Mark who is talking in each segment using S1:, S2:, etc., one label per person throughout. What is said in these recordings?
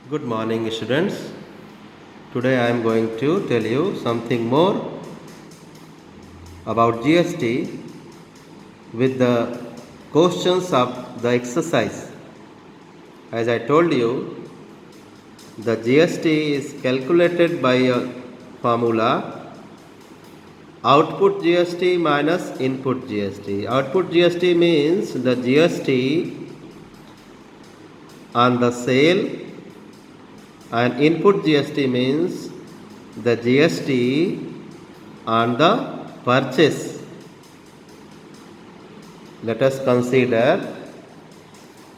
S1: Good morning, students. Today I am going to tell you something more about GST with the questions of the exercise. As I told you, the GST is calculated by a formula output GST minus input GST. Output GST means the GST on the sale, and input GST means the GST on the purchase. Let us consider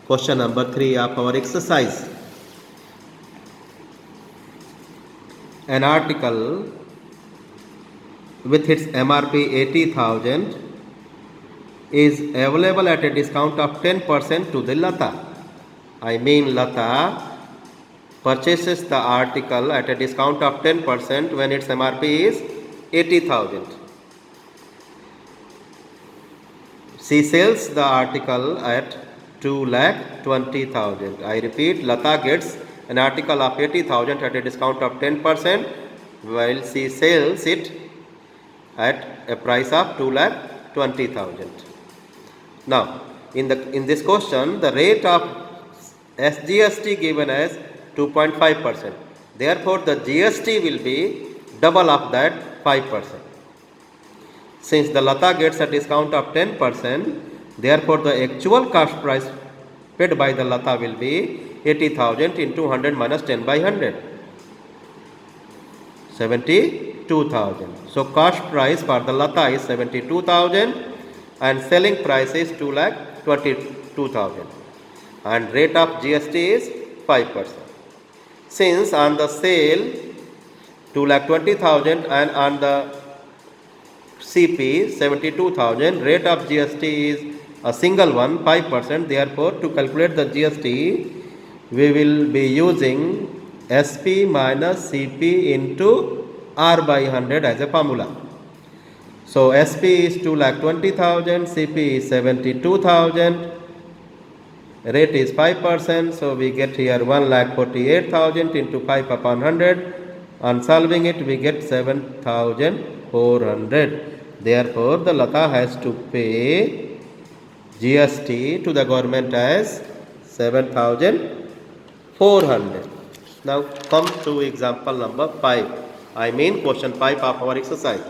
S1: question number 3 of our exercise. An article with its MRP 80,000 is available at a discount of 10% to the Lata. I mean, Lata purchases the article at a discount of 10% when its MRP is 80,000. She sells the article at 2,20,000. I repeat, Lata gets an article of 80,000 at a discount of 10%, while she sells it at a price of 2,20,000. Now, in this question, the rate of SGST given as 2.5%. Therefore, the GST will be double of that 5%. Since the Lata gets a discount of 10%, therefore the actual cost price paid by the Lata will be 80,000 into 100 minus 10 by 100. 72,000. So cost price for the Lata is 72,000 and selling price is 2,22,000 and rate of GST is 5%. Since on the sale 2,20,000 and on the CP 72,000, rate of GST is a single one, 5%. Therefore, to calculate the GST, we will be using SP minus CP into R by 100 as a formula. So, SP is 2,20,000, CP is 72,000, rate is 5%. So, we get here 1,48,000 into 5 upon 100. On solving it, we get 7,400. Therefore, the Lata has to pay GST to the government as 7,400. Now, come to example number 5. I mean question 5 of our exercise.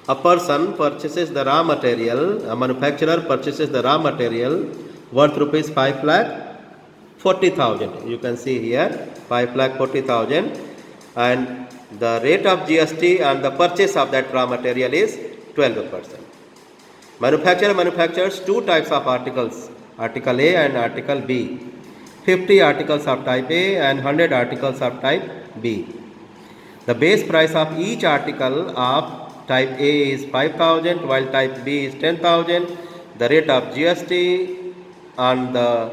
S1: A person purchases the raw material, a manufacturer purchases the raw material worth rupees 5,40,000. You can see here 5,40,000 and the rate of GST on the purchase of that raw material is 12%. Manufacturer manufactures two types of articles, article A and article B. 50 articles of type A and 100 articles of type B. The base price of each article of type A is 5,000 while type B is 10,000. The rate of GST on the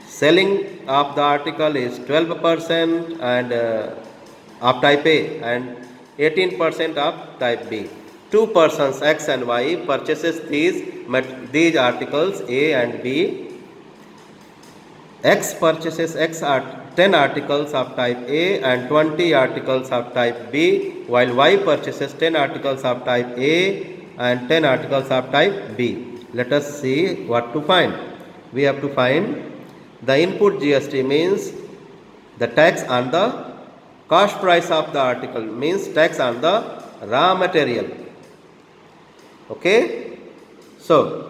S1: selling of the article is 12% and of type A and 18% of type B. Two persons X and Y purchases these articles A and B. X purchases 10 articles of type A and 20 articles of type B, while Y purchases 10 articles of type A and 10 articles of type B. Let us see what to find. We have to find the input GST means the tax on the cost price of the article, means tax on the raw material. Okay. So,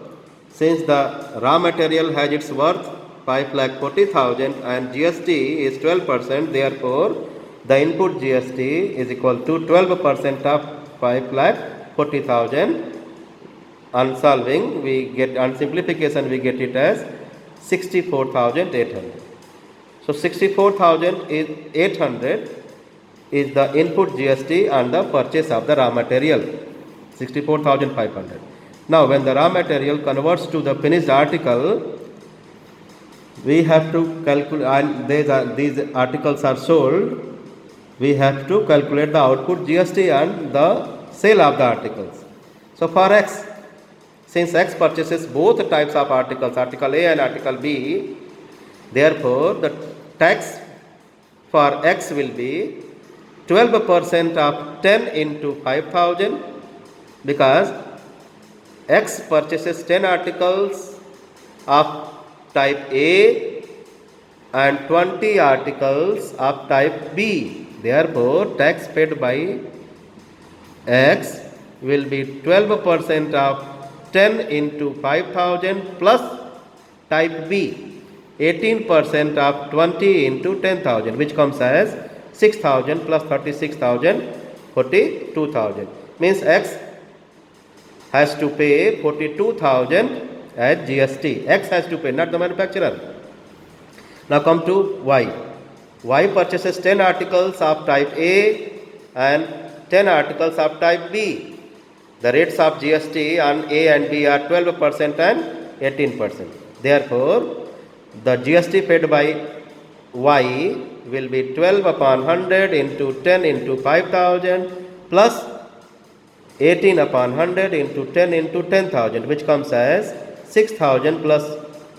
S1: since the raw material has its worth 5,40,000 and GST is 12%, therefore the input GST is equal to 12% of 5,40,000. On solving, we get, on simplification, we get it as 64,800. So 64,800 is the input GST on the purchase of the raw material, 64,500. Now, when the raw material converts to the finished article, we have to calculate, and these articles are sold, we have to calculate the output GST on the sale of the articles. So, for X, since X purchases both types of articles, article A and article B, therefore the tax for X will be 12% of 10 into 5,000, because X purchases 10 articles of type A and 20 articles of type B. Therefore, tax paid by X will be 12% of 10 into 5,000 plus type B, 18% of 20 into 10,000, which comes as 6,000 plus 36,000, 42,000. Means X has to pay 42,000 as GST. X has to pay, not the manufacturer. Now come to Y. Y purchases 10 articles of type A and 10 articles of type B. The rates of GST on A and B are 12% and 18%. Therefore, the GST paid by Y will be 12 upon 100 into 10 into 5,000 plus 18 upon 100 into 10 into 10,000, which comes as 6,000 plus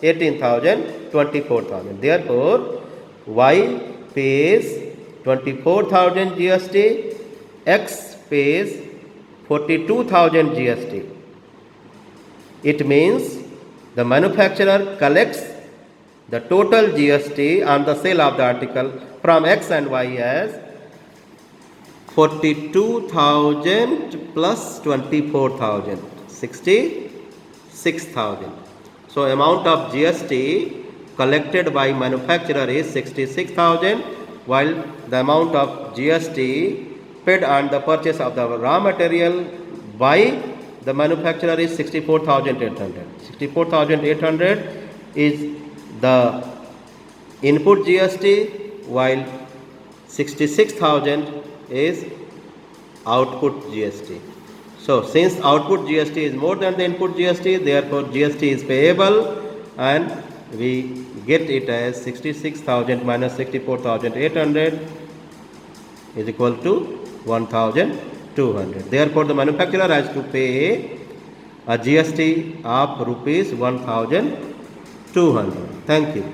S1: 18,000, 24,000. Therefore, Y pays 24,000 GST, X pays 42,000 GST. It means the manufacturer collects the total GST on the sale of the article from X and Y as 42,000 plus 24,000, 66,000. So amount of GST collected by manufacturer is 66,000, while the amount of GST paid on the purchase of the raw material by the manufacturer is 64,800. 64,800 is the input GST, while 66,000 is output GST. So since output GST is more than the input GST, therefore GST is payable, and we get it as 66,000 minus 64,800 is equal to 1,200. Therefore the manufacturer has to pay a GST of rupees 1,200. Thank you.